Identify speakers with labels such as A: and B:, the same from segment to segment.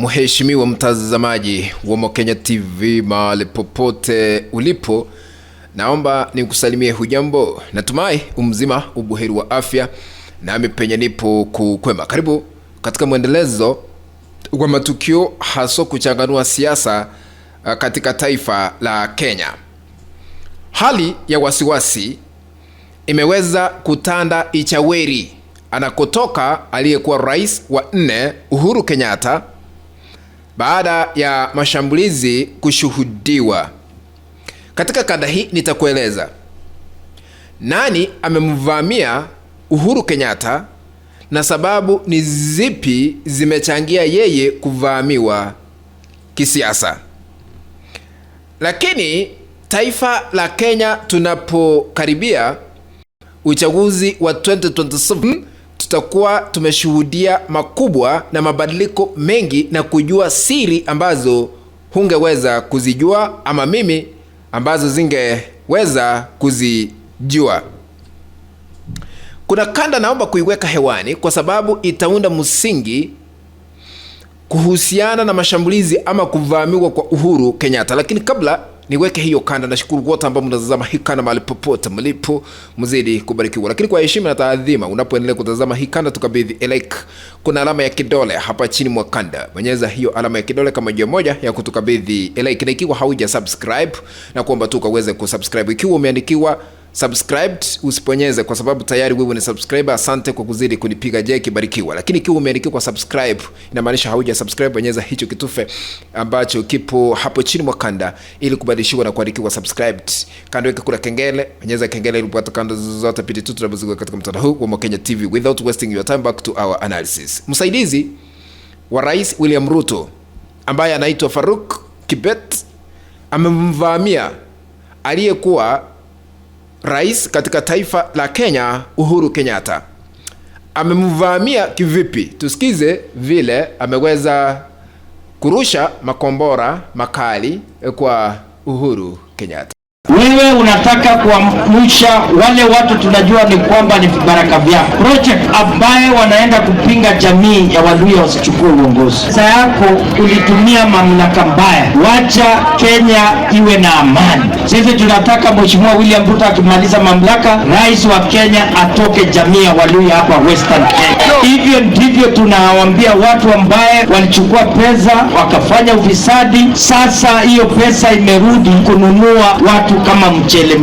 A: Mheshimiwa mtazamaji wa Mokenya TV mahali popote ulipo, naomba nikusalimie hujambo. Natumai umzima ubuheri wa afya, nami penye nipo kukwema. Karibu katika mwendelezo wa matukio haso kuchanganua siasa katika taifa la Kenya. Hali ya wasiwasi imeweza kutanda Ichaweri anakotoka aliyekuwa rais wa 4 Uhuru Kenyatta baada ya mashambulizi kushuhudiwa. Katika kanda hii nitakueleza nani amemvamia Uhuru Kenyatta na sababu ni zipi zimechangia yeye kuvamiwa kisiasa. Lakini taifa la Kenya tunapokaribia uchaguzi wa 2027, tutakuwa tumeshuhudia makubwa na mabadiliko mengi na kujua siri ambazo hungeweza kuzijua ama mimi ambazo zingeweza kuzijua. Kuna kanda naomba kuiweka hewani kwa sababu itaunda msingi kuhusiana na mashambulizi ama kuvamiwa kwa Uhuru Kenyatta. Lakini kabla niweke hiyo kanda, nashukuru wote ambao mnatazama hii kanda mahali popote mlipo, mzidi kubarikiwa. Lakini kwa heshima na taadhima, unapoendelea kutazama hii kanda, tukabidhi like. Kuna alama ya kidole hapa chini mwa kanda. Bonyeza hiyo alama ya kidole kama njia moja ya kutukabidhi like, na ikiwa hauja subscribe na kuomba tu ukaweze kusubscribe. Ikiwa umeandikiwa subscribed, usiponyeze kwa sababu tayari wewe ni subscriber. Asante kwa kuzidi kunipiga jeki, barikiwa. Lakini ikiwa umeandikiwa kwa subscribe, inamaanisha hauja subscribe. Bonyeza hicho kitufe ambacho kipo hapo chini mwa kanda ili kubadilishiwa na kuandikiwa subscribed. Kando yake kuna kengele, bonyeza kengele ili upate kanda zote pindi tu tunapoziweka katika mtandao huu wa Mokenya TV. Without wasting your time, back to our analysis. Msaidizi wa Rais William Ruto ambaye anaitwa Faruk Kibet amemvamia aliyekuwa rais katika taifa la Kenya Uhuru Kenyatta. Amemvamia kivipi? Tusikize vile ameweza kurusha makombora makali kwa Uhuru Kenyatta.
B: Wewe unataka kuamsha wale watu tunajua ni kwamba ni vibaraka vyako, project ambaye wanaenda kupinga jamii ya Waluhya wasichukue uongozi. Sasa yako ulitumia mamlaka mbaya. Wacha Kenya iwe na amani. Sisi tunataka Mheshimiwa William Ruto akimaliza mamlaka, rais wa Kenya atoke jamii ya Waluhya hapa Western Kenya. Hivyo ndivyo tunawaambia watu ambaye walichukua pesa wakafanya ufisadi. Sasa hiyo pesa imerudi kununua watu kama mchele.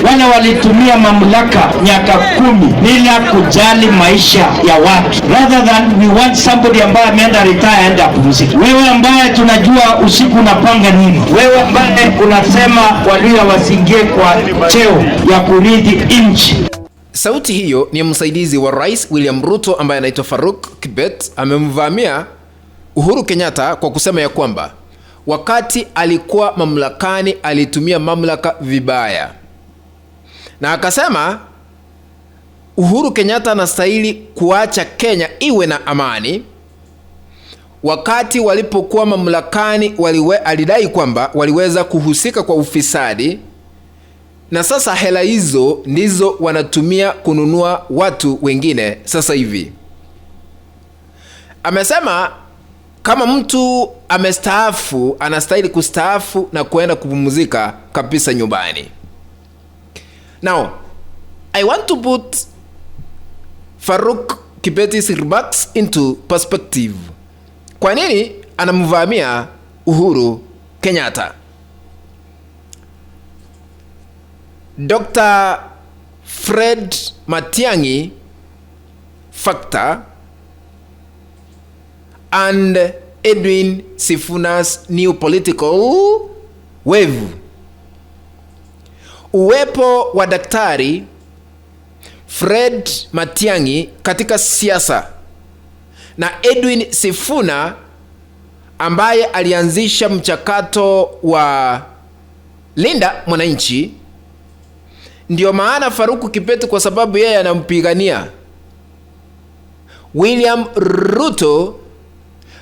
B: Wale walitumia mamlaka miaka 10 bila kujali maisha ya watu, rather than we want somebody ambaye ameenda retire aende apumzike. Wewe ambaye tunajua usiku unapanga nini, wewe ambaye unasema Waluhya wasiingie kwa cheo ya kurithi nchi.
A: Sauti hiyo ni msaidizi wa Rais William Ruto ambaye anaitwa Faruk Kibet. Amemvamia Uhuru Kenyatta kwa kusema ya kwamba wakati alikuwa mamlakani alitumia mamlaka vibaya, na akasema Uhuru Kenyatta anastahili kuacha Kenya iwe na amani. Wakati walipokuwa mamlakani alidai kwamba waliweza kuhusika kwa ufisadi, na sasa hela hizo ndizo wanatumia kununua watu wengine sasa hivi. Amesema kama mtu amestaafu anastahili kustaafu na kuenda kupumzika kabisa nyumbani. Now, I want to put Faruk Kibet's remarks into perspective. Kwa nini anamvamia Uhuru Kenyatta? Dr. Fred Matiang'i factor and Edwin Sifuna's new political wave. Uwepo wa Daktari Fred Matiang'i katika siasa na Edwin Sifuna ambaye alianzisha mchakato wa Linda Mwananchi, ndio maana Faruk Kibet, kwa sababu yeye anampigania William Ruto,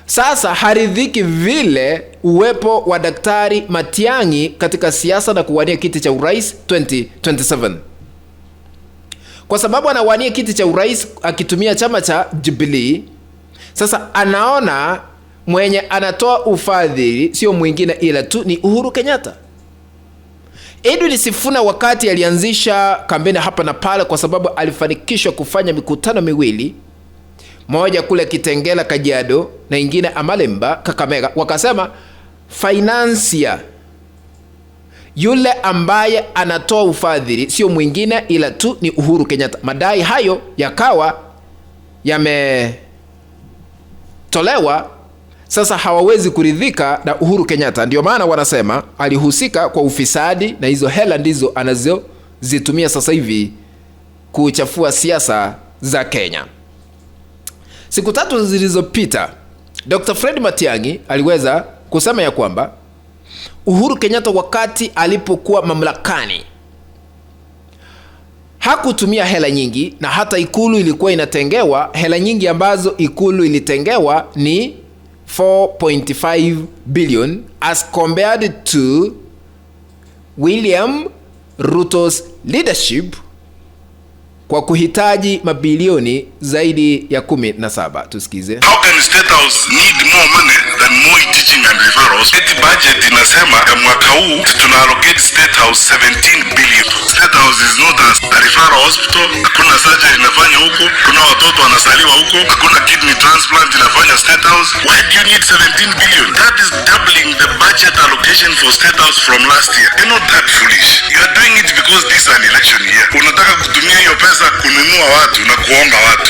A: sasa haridhiki vile uwepo wa Daktari Matiang'i katika siasa na kuwania kiti cha urais 2027. Kwa sababu anawania kiti cha urais akitumia chama cha Jubilee, Sasa anaona mwenye anatoa ufadhili sio mwingine ila tu ni Uhuru Kenyatta. Edwin Sifuna wakati alianzisha kampeni hapa na pale, kwa sababu alifanikishwa kufanya mikutano miwili, moja kule Kitengela Kajiado na ingine Amalemba Kakamega, wakasema financier yule ambaye anatoa ufadhili sio mwingine ila tu ni Uhuru Kenyatta. Madai hayo yakawa yametolewa, sasa hawawezi kuridhika na Uhuru Kenyatta. Ndio maana wanasema alihusika kwa ufisadi na hizo hela ndizo anazozitumia sasa hivi kuchafua siasa za Kenya. Siku 3 zilizopita Dr. Fred Matiang'i aliweza kusema ya kwamba Uhuru Kenyatta wakati alipokuwa mamlakani hakutumia hela nyingi, na hata ikulu ilikuwa inatengewa hela nyingi. Ambazo ikulu ilitengewa ni 4.5 billion as compared to William Ruto's leadership kwa kuhitaji mabilioni zaidi ya 17. Tusikize.
C: How can State House need more money than more teaching and referrals? Eti budget inasema ya mwaka huu tuna allocate State House 17 billion. State House is not a referral hospital. Hakuna surgery inafanya huko, kuna watoto wanasaliwa huko, hakuna kidney transplant inafanya State House. Why do you need 17 billion? That is doubling the budget allocation for State House from last year. You're not that foolish. You are doing it because this is an election year. Unataka kutumia hiyo pesa kununua watu na kuomba watu.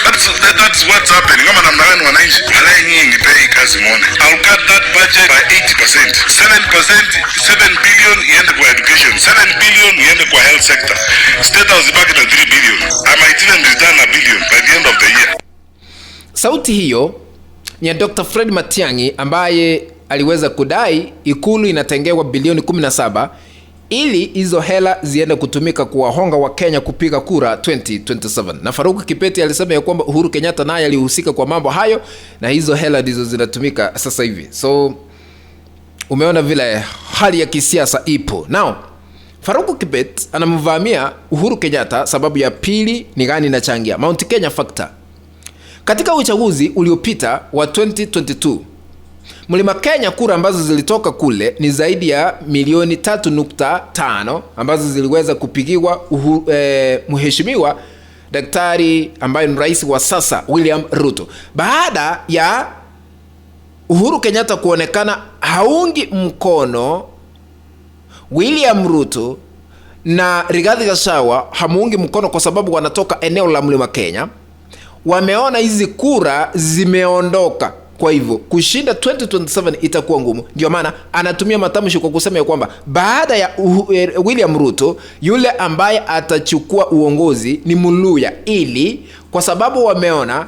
C: That's what's happening. Kama namna gani wananchi wale nyingi pay kazi muone. I'll cut that budget by 80%. 7%, 7 billion iende kwa education. 7 billion iende kwa health sector. State House ibaki na 3 billion. I might even return a billion by the end of the year.
A: Sauti hiyo ni ya Dr. Fred Matiang'i ambaye aliweza kudai ikulu inatengewa bilioni 17 ili hizo hela ziende kutumika kuwahonga wa Kenya kupiga kura 2027. Na Faruku Kibet alisema ya kwamba Uhuru Kenyatta naye alihusika kwa mambo hayo, na hizo hela ndizo zinatumika sasa hivi. So umeona vile hali ya kisiasa ipo. Now Faruku Kibet anamvamia Uhuru Kenyatta. Sababu ya pili ni gani inachangia? Mount Kenya factor. Katika uchaguzi uliopita wa 2022 Mlima Kenya, kura ambazo zilitoka kule ni zaidi ya milioni 3.5 ambazo ziliweza kupigiwa mheshimiwa daktari ambaye ni rais wa sasa William Ruto, baada ya Uhuru Kenyatta kuonekana haungi mkono William Ruto na Rigathi Gachagua hamuungi mkono kwa sababu wanatoka eneo la Mlima Kenya. Wameona hizi kura zimeondoka, kwa hivyo kushinda 2027 itakuwa ngumu. Ndio maana anatumia matamshi kwa kusema ya kwamba baada ya William Ruto, yule ambaye atachukua uongozi ni Muluya, ili kwa sababu wameona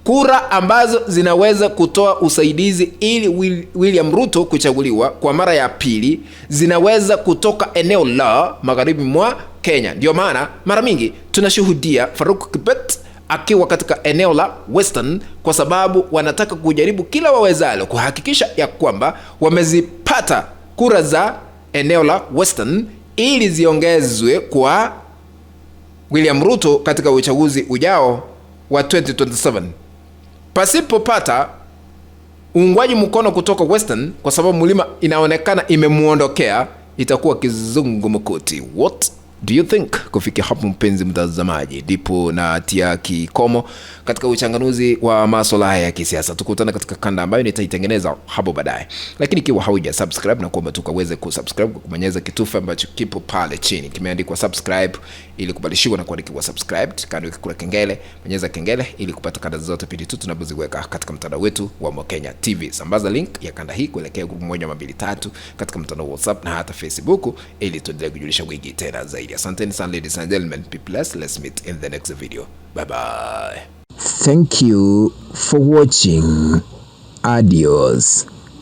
A: kura ambazo zinaweza kutoa usaidizi ili William Ruto kuchaguliwa kwa mara ya pili zinaweza kutoka eneo la magharibi mwa Kenya. Ndio maana mara mingi tunashuhudia Faruku Kibet akiwa katika eneo la Western, kwa sababu wanataka kujaribu kila wawezalo kuhakikisha ya kwamba wamezipata kura za eneo la Western ili ziongezwe kwa William Ruto katika uchaguzi ujao wa 2027. Pasipopata uungwaji mkono kutoka Western, kwa sababu mlima inaonekana imemuondokea, itakuwa kizungumkuti. What do you think? Kufikia hapo mpenzi mtazamaji, ndipo na tia kikomo katika uchanganuzi wa masuala haya ya kisiasa. Tukutana katika kanda ambayo nitaitengeneza hapo baadaye. Lakini ikiwa hauja subscribe, na kuomba tukaweze kusubscribe kwa kubonyeza kitufe ambacho kipo pale chini kimeandikwa subscribe, ili kubadilishwa na kuandikiwa subscribed. Kando kuna kengele, bonyeza kengele ili kupata kanda zote pindi tu tunapoziweka katika mtandao wetu wa Mokenya TV. Sambaza link ya kanda hii kuelekea grupu 1 2 3 katika mtandao wa WhatsApp na hata Facebook, ili tuendelee kujulisha wengi tena zaidi. Asanteni sana ladies and gentlemen. Be blessed. Let's meet in the next video. Bye bye.
D: Thank you for watching. Adios.